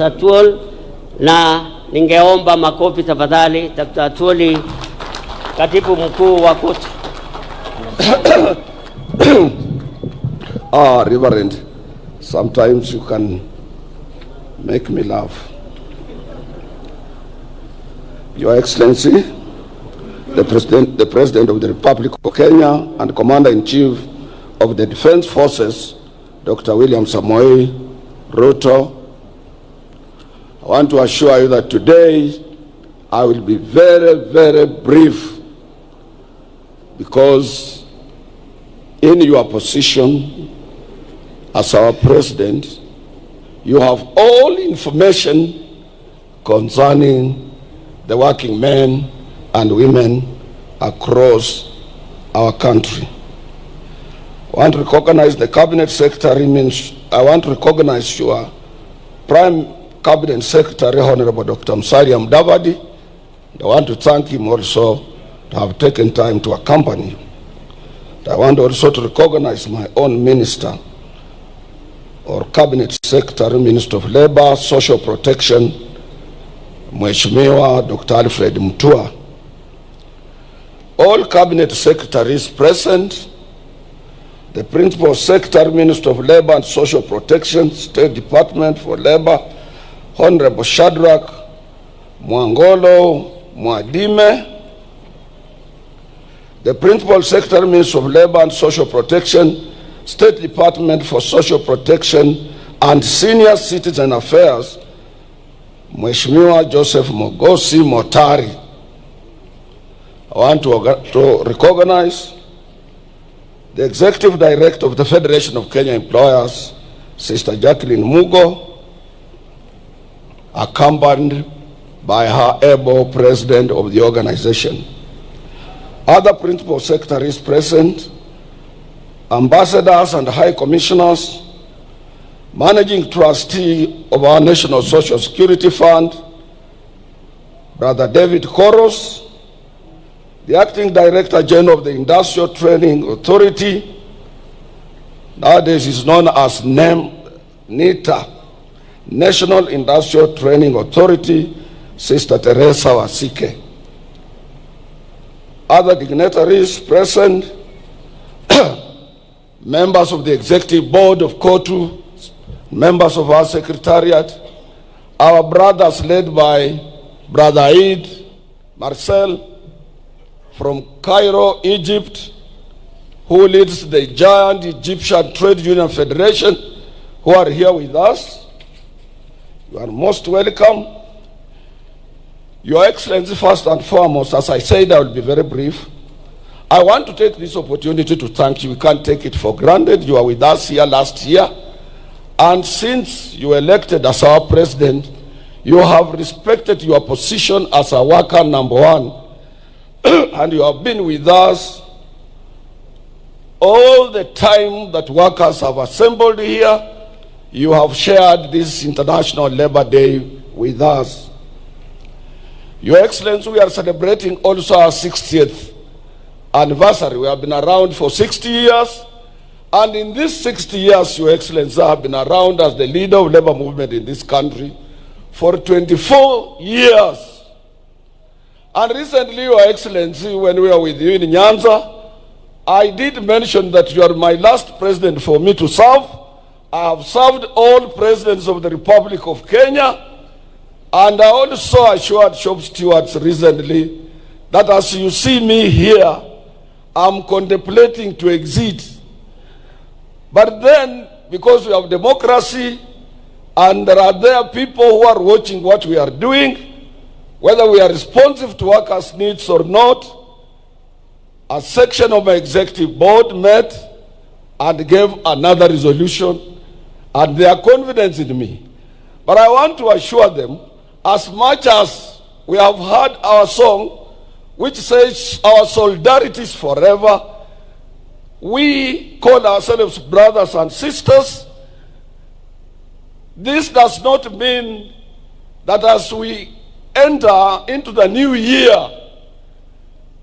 Atwoli, na ningeomba makofi tafadhali. Dr. Atwoli, katibu mkuu wa koti. Reverend, sometimes you can make me laugh. Your Excellency, the President of the Republic of Kenya and Commander-in-Chief of the Defense Forces, Dr. William Samoei Ruto, I want to assure you that today I will be very, very brief, because in your position as our President, you have all information concerning the working men and women across our country. I want to recognize the Cabinet Secretary. I want to recognize your Prime Cabinet Secretary, Honorable Dr. Musalia Mudavadi. I want to thank him also to have taken time to accompany you. I want also to recognize my own minister or Cabinet Secretary, Minister of Labor, Social Protection, Mheshimiwa Dr. Alfred Mutua. All Cabinet Secretaries present, the Principal Secretary, Minister of Labor and Social Protection, State Department for Labor, Honorable Shadrach Mwangolo Mwadime, the Principal Secretary, Minister of Labor and Social Protection, State Department for Social Protection and Senior Citizen Affairs, Mheshimiwa Joseph Mogosi Motari. I want to recognize the Executive Director of the Federation of Kenya Employers, Sister Jacqueline Mugo, accompanied by her able President of the organization. Other Principal Secretaries present, Ambassadors and High Commissioners, Managing Trustee of our National Social Security Fund, Brother David Koros, the Acting Director General of the Industrial Training Authority, nowadays is known as NITA, National Industrial Training Authority, Sister Teresa Wasike. Other dignitaries present, members of the Executive Board of KOTU, members of our Secretariat, our brothers led by Brother Aid Marcel from Cairo, Egypt, who leads the giant Egyptian Trade Union Federation, who are here with us. You are most welcome. Your Excellency, first and foremost, as I said, I will be very brief. I want to take this opportunity to thank you. We can't take it for granted. You were with us here last year. And since you were elected as our President, you have respected your position as a worker number one. And you have been with us all the time that workers have assembled here. You have shared this International Labor Day with us. Your Excellency, we are celebrating also our 60th anniversary. We have been around for 60 years. And in these 60 years, Your Excellency, I have been around as the leader of labor movement in this country for 24 years. And recently, Your Excellency, when we were with you in Nyanza, I did mention that you are my last president for me to serve. I have served all presidents of the Republic of Kenya. And I also assured shop stewards recently that as you see me here, I'm contemplating to exit. But then, because we have democracy, and there are people who are watching what we are doing, whether we are responsive to workers' needs or not, a section of my executive board met and gave another resolution, and they are confident in me. But I want to assure them, as much as we have heard our song, which says our solidarity is forever, we call ourselves brothers and sisters. This does not mean that as we enter into the new year,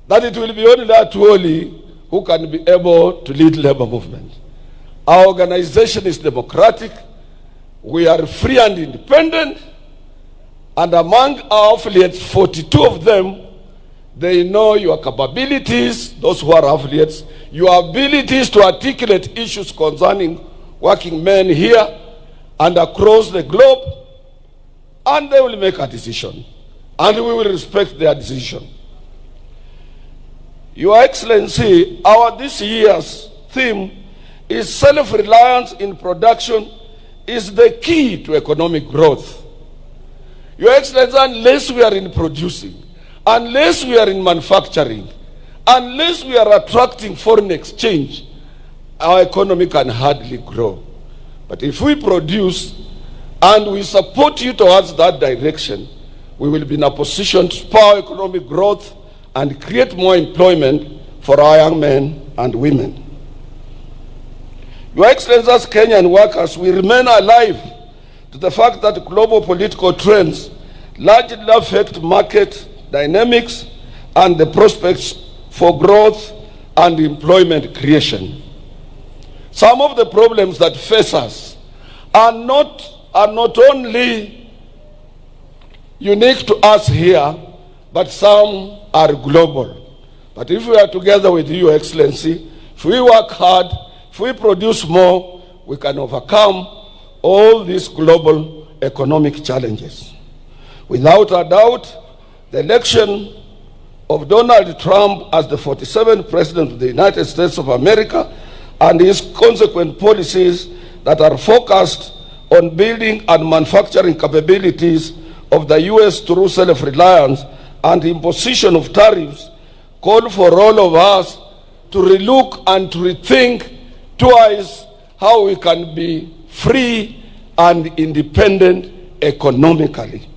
that it will be only Atwoli who can be able to lead labor movement. Our organization is democratic. we are free and independent, and among our affiliates, 42 of them, they know your capabilities, those who are affiliates, your abilities to articulate issues concerning working men here and across the globe, and they will make a decision, and we will respect their decision. Your Excellency, this year's theme is self-reliance in production is the key to economic growth. Your Excellency, unless we are in producing, unless we are in manufacturing, unless we are attracting foreign exchange, our economy can hardly grow. But if we produce and we support you towards that direction, we will be in a position to spur economic growth and create more employment for our young men and women. Your Excellency, as Kenyan workers, we remain alive to the fact that global political trends largely affect market dynamics and the prospects for growth and employment creation. Some of the problems that face us are not only unique to us here, but some are global. But if we are together with you, Your Excellency, if we work hard, if we produce more, we can overcome all these global economic challenges. Without a doubt, the election of Donald Trump as the 47th President of the United States of America and his consequent policies that are focused on building and manufacturing capabilities of the U.S. through self-reliance and imposition of tariffs call for all of us to relook and to rethink twice how we can be free and independent economically.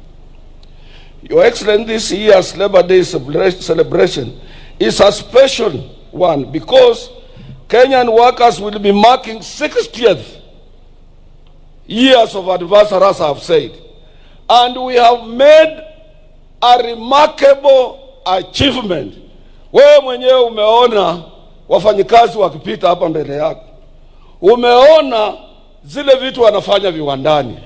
Your Excellency, this year's Labor Day celebration is a special one because Kenyan workers will be marking 60th years of anniversary, as I have said. And we have made a remarkable achievement. Wewe mwenyewe umeona wafanyikazi wakipita hapa mbele yako. Umeona zile vitu wanafanya viwandani.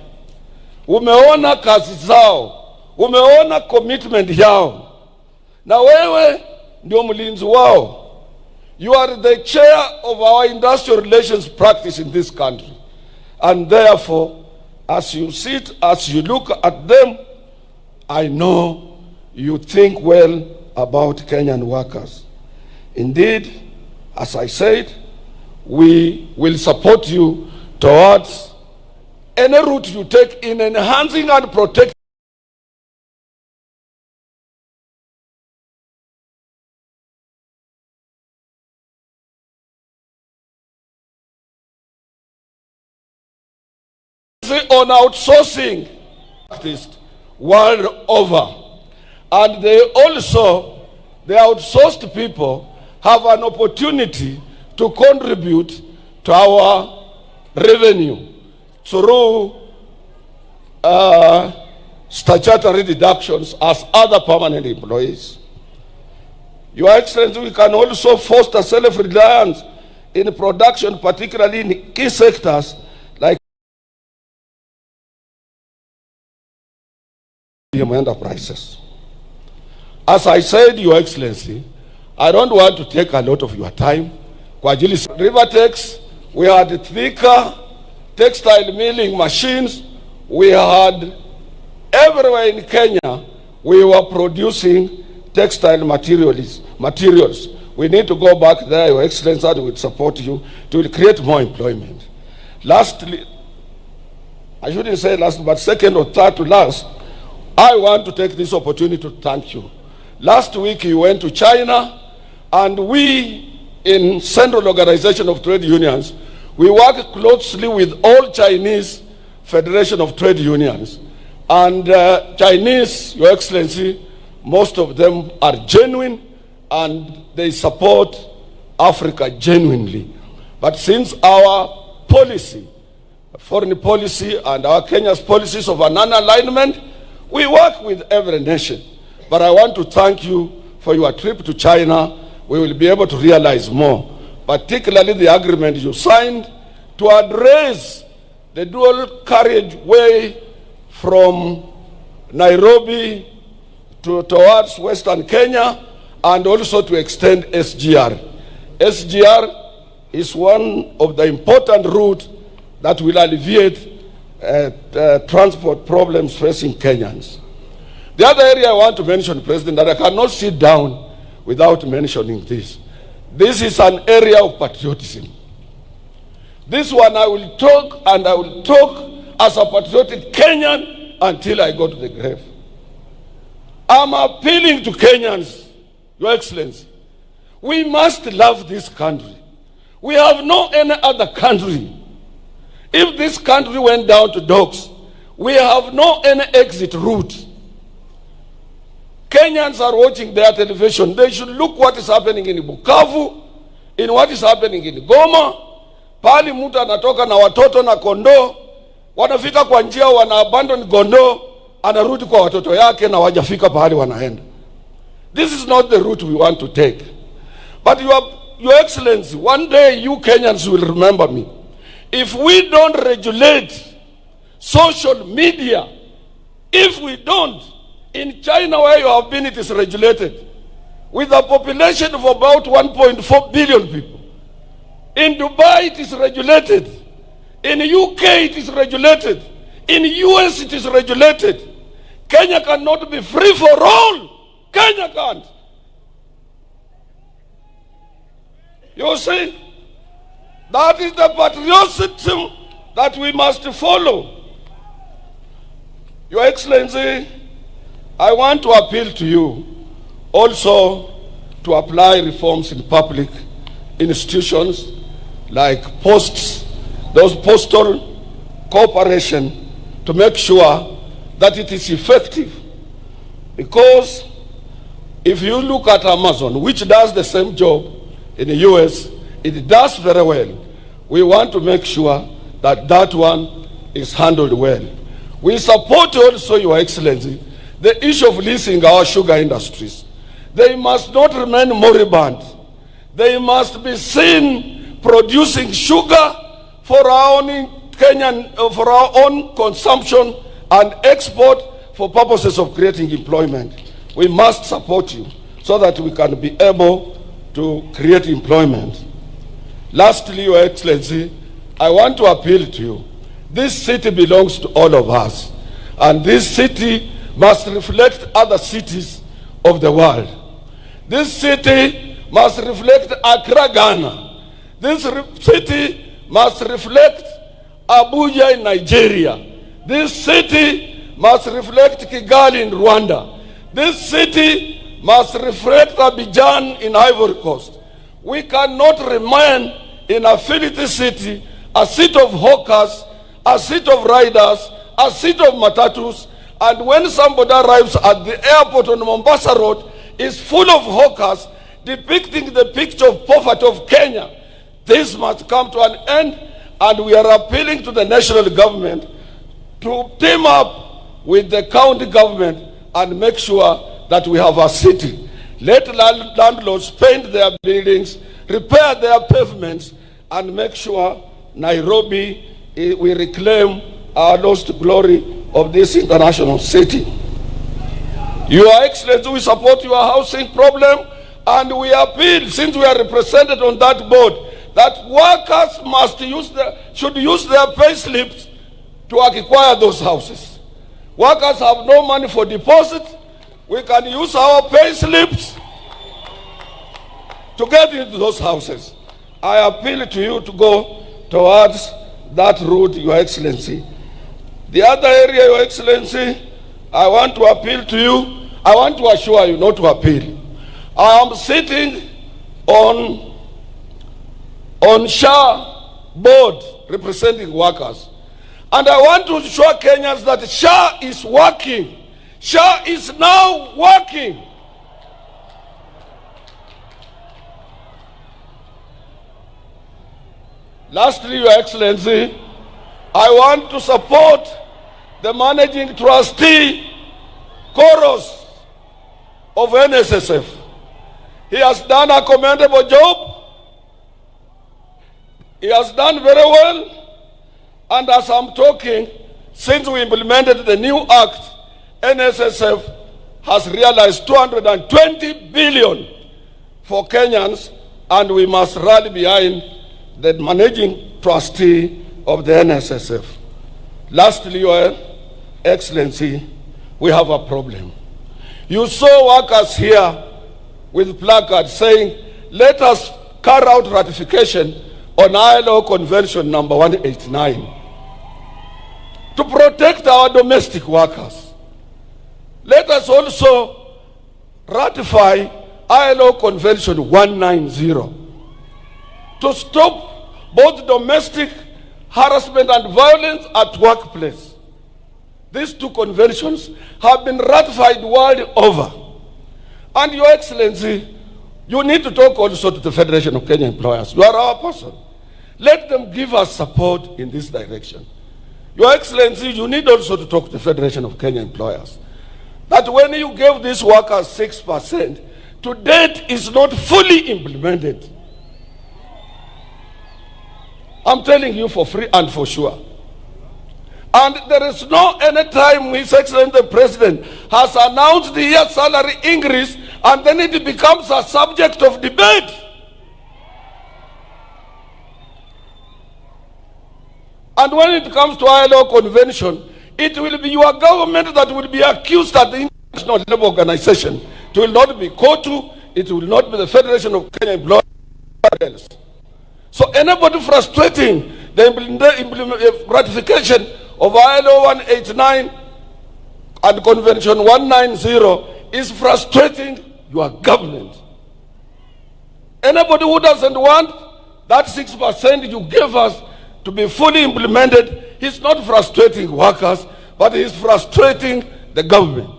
Umeona kazi zao. Umeona commitment yao. Na wewe ndio mlinzi wao. You are the chair of our industrial relations practice in this country. And therefore, as you sit, as you look at them, I know you think well about Kenyan workers. Indeed, as I said, we will support you towards any route you take in enhancing and protecting on outsourcing world over. And the outsourced people have an opportunity to contribute to our revenue through statutory deductions as other permanent employees. Your Excellency, we can also foster self-reliance in production, particularly in key sectors like enterprises. As I said, Your Excellency, I don't want to take a lot of your time. Kwa ajili Rivertex, we had thicker textile milling machines. We had everywhere in Kenya, we were producing textile materials. We need to go back there, Your Excellency, and we support you to create more employment. Lastly, I shouldn't say last, but second or third to last, I want to take this opportunity to thank you. Last week you went to China, and we in Central Organization of Trade Unions, we work closely with all Chinese Federation of Trade Unions. And Chinese, Your Excellency, most of them are genuine and they support Africa genuinely. But since our policy, foreign policy and our Kenya's policies of a non-alignment, we work with every nation. But I want to thank you for your trip to China. We will be able to realize more, particularly the agreement you signed to address the dual carriageway from Nairobi towards Western Kenya, and also to extend SGR. SGR is one of the important routes that will alleviate transport problems facing Kenyans. The other area I want to mention, President, that I cannot sit down without mentioning this. This is an area of patriotism. This one I will talk, and I will talk as a patriotic Kenyan until I go to the grave. I'm appealing to Kenyans, Your Excellency. We must love this country. We have no any other country. If this country went down to dogs, we have no any exit route. Kenyans are watching their television. They should look what is happening in Bukavu, in what is happening in Goma. Pali mtu anatoka na watoto na kondoo, wanafika kwa njia, wana abandon kondoo, anarudi kwa watoto yake na wajafika pahali wanaenda. This is not the route we want to take. But Your Excellency, one day you Kenyans will remember me. If we don't regulate social media, if we don't, in China where you have been, it is regulated. With a population of about 1.4 billion people. In Dubai, it is regulated. In UK, it is regulated. In US, it is regulated. Kenya cannot be free for all. Kenya can't. You see, that is the patriotism that we must follow. Your Excellency, I want to appeal to you also to apply reforms in public institutions like posts, those postal cooperation, to make sure that it is effective. Because if you look at Amazon, which does the same job in the US, it does very well. We want to make sure that that one is handled well. We support also, Your Excellency, the issue of leasing our sugar industries. They must not remain moribund. They must be seen producing sugar for our own Kenyan, for our own consumption and export for purposes of creating employment. We must support you so that we can be able to create employment. Lastly, Your Excellency, I want to appeal to you. This city belongs to all of us, and this city must reflect other cities of the world. This city must reflect Accra, Ghana. This city must reflect Abuja in Nigeria. This city must reflect Kigali in Rwanda. This city must reflect Abidjan in Ivory Coast. We cannot remain in a filthy city, a city of hawkers, a city of riders, a city of matatus, and when somebody arrives at the airport on Mombasa Road, is full of hawkers depicting the picture of poverty of Kenya. This must come to an end, and we are appealing to the national government to team up with the county government and make sure that we have a city. Let landlords paint their buildings, repair their pavements, and make sure Nairobi, we reclaim our lost glory of this international city. Your Excellency, we support your housing problem, and we appeal, since we are represented on that board, that workers should use their pay slips to acquire those houses. Workers have no money for deposit. We can use our pay slips to get into those houses. I appeal to you to go towards that route, Your Excellency. The other area, Your Excellency, I want to appeal to you. I want to assure you, not to appeal. I am sitting on SHA board representing workers. And I want to show Kenyans that SHA is working. SHA is now working. Lastly, Your Excellency, I want to support the managing trustee, Chorus, of NSSF. He has done a commendable job. He has done very well. And as I'm talking, since we implemented the new act, NSSF has realized 220 billion for Kenyans, and we must rally behind the managing trustee of the NSSF. Lastly, Your Excellency, we have a problem. You saw workers here with placards saying, let us carry out ratification on ILO Convention number 189 to protect our domestic workers. Let us also ratify ILO Convention 190 to stop both domestic harassment and violence at workplace. These two conventions have been ratified world over. And Your Excellency, you need to talk also to the Federation of Kenya Employers. You are our person. Let them give us support in this direction. Your Excellency, you need also to talk to the Federation of Kenya Employers. That when you gave these workers 6%, to date is not fully implemented. I'm telling you for free and for sure. And there is no any time His Excellency the President has announced the year salary increase and then it becomes a subject of debate. And when it comes to ILO Convention, it will be your government that will be accused at the International Labour Organization. It will not be COTU, it will not be the Federation of Kenya Employers. So anybody frustrating the ratification of ILO 189 and Convention 190 is frustrating your government. Anybody who doesn't want that 6% you gave us to be fully implemented, he's not frustrating workers, but he's frustrating the government.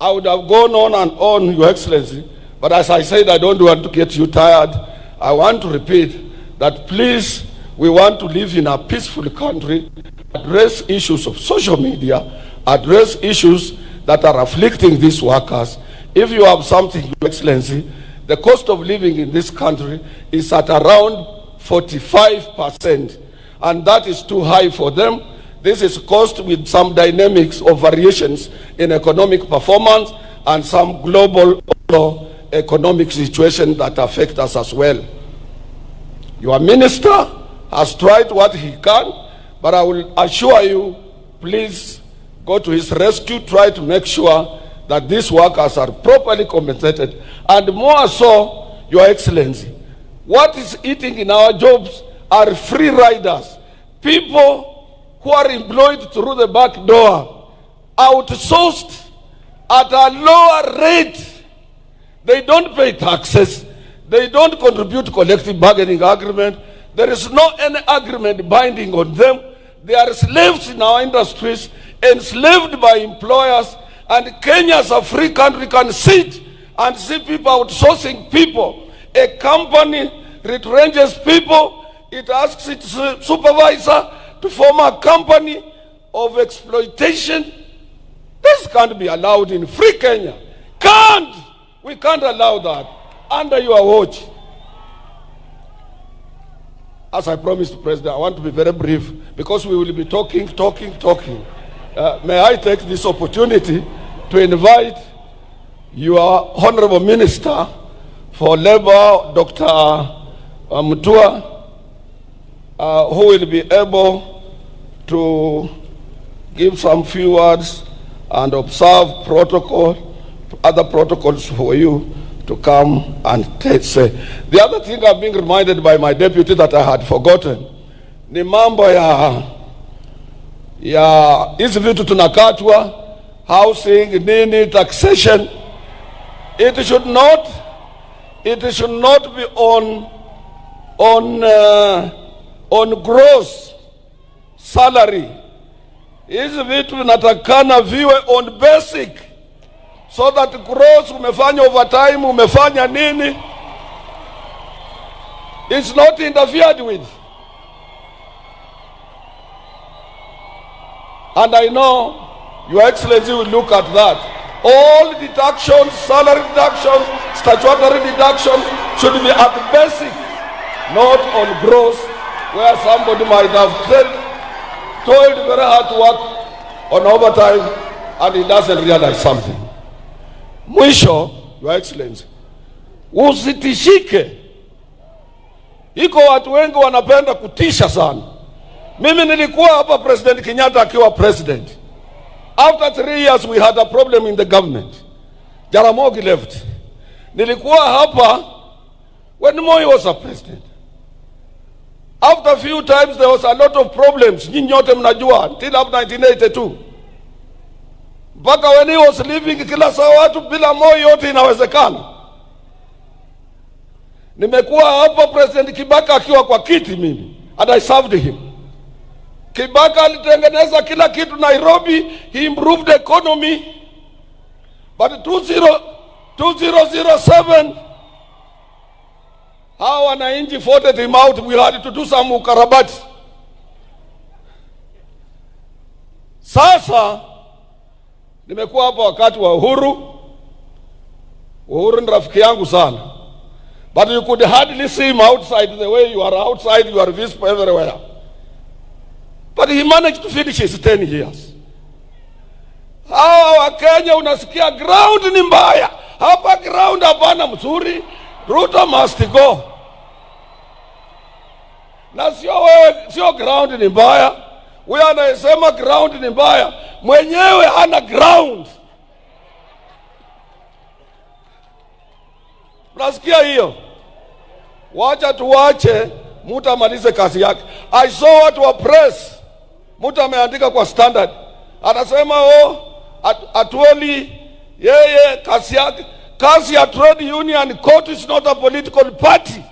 I would have gone on and on, Your Excellency, but as I said, I don't want to get you tired. I want to repeat that please, we want to live in a peaceful country, address issues of social media, address issues that are afflicting these workers. If you have something, Your Excellency, the cost of living in this country is at around 45%, and that is too high for them. This is caused with some dynamics or variations in economic performance and some global economic situation that affect us as well. Your minister has tried what he can, but I will assure you, please go to his rescue, try to make sure that these workers are properly compensated. And more so, Your Excellency, what is eating in our jobs are free riders, people who are employed through the back door, outsourced at a lower rate. They don't pay taxes. They don't contribute to collective bargaining agreement. There is no any agreement binding on them. They are slaves in our industries, enslaved by employers, and Kenya as a free country can sit and see people outsourcing people. A company retrenches people, it asks its supervisor to form a company of exploitation. This can't be allowed in free Kenya. We can't allow that under your watch. As I promised the President, I want to be very brief because we will be talking. May I take this opportunity to invite your Honorable Minister for Labor, Dr. Mutua, who will be able to give some few words and observe other protocols for you to come and say. The other thing I'm being reminded by my deputy that I had forgotten, ni mambo ya hizi vitu tunakatwa, housing, nini, taxation. It should not be on gross salary. Hizi vitu vinatakana viwe on basic, so that gross, umefanya overtime, umefanya nini, it's not interfered with. And I know Your Excellency will look at that. All deductions, salary deductions, statutory deduction should be at the basic, not on gross, where somebody might have toiled very hard to work on overtime and he doesn't realize something. Mwisho, Your Excellency, usitishike. Iko watu wengi wanapenda kutisha sana. Mimi nilikuwa hapa President Kenyatta akiwa president. After 3 years we had a problem in the government. Jaramogi left. Nilikuwa hapa when Moi was a president. After a few times there was a lot of problems. Nyinyi nyote mnajua until up 1982. Mpaka when he was leaving, kila saa watu bila Moi yote inawezekana. Nimekuwa hapa President Kibaka akiwa kwa kiti mimi, and I served him. Kibaka alitengeneza kila kitu Nairobi, he improved the economy. But 2007 hawa wananchi voted him out. We had to do some ukarabati. Sasa nimekuwa hapa wakati wa Uhuru. Uhuru ni rafiki yangu sana. But you could hardly see him outside the way you are outside, you are visible everywhere. But he managed to finish his 10 years. Hawa wa Kenya unasikia ground ni mbaya. Hapa ground hapana mzuri. Ruto must go. Na sio ground ni mbaya. Wewe anasema ground ni mbaya. Mwenyewe hana ground. Unasikia hiyo? Wacha tuwache mtu amalize kazi yake. I saw watu wa press, mtu ameandika kwa Standard, anasema Atwoli yeye kazi ya trade union court is not a political party.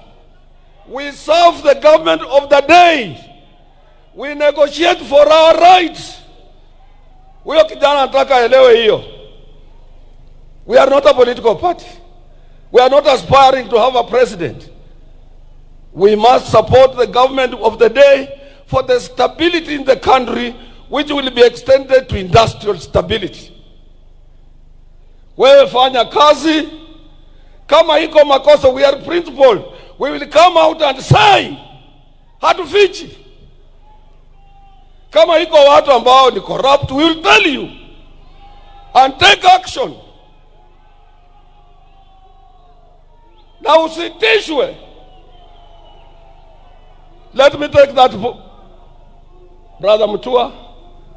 We serve the government of the day. We negotiate for our rights. Huyo kijana anataka elewe hiyo. We are not a political party. We are not aspiring to have a president. We must support the government of the day for the stability in the country, which will be extended to industrial stability. Wewe fanya kazi, kama iko makosa, we are principled. We will come out and say, hatufichi. Kama iko watu ambao ni corrupt, we will tell you and take action. Na usitishwe. Let me take that, Brother Mutua,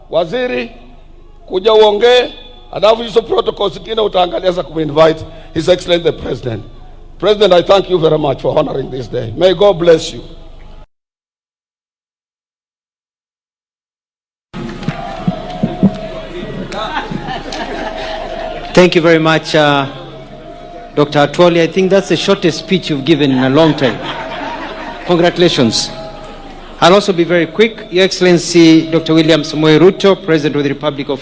waziri, kuja uongee, alafu hizo protocols zingine utaangalia za kuinvite His Excellency the President. President, I thank you very much for honoring this day. May God bless you. Thank you very much, Dr. Atwoli. I think that's the shortest speech you've given in a long time. Congratulations. I'll also be very quick. Your Excellency, Dr. William Samoei Ruto, President of the Republic of Kenya.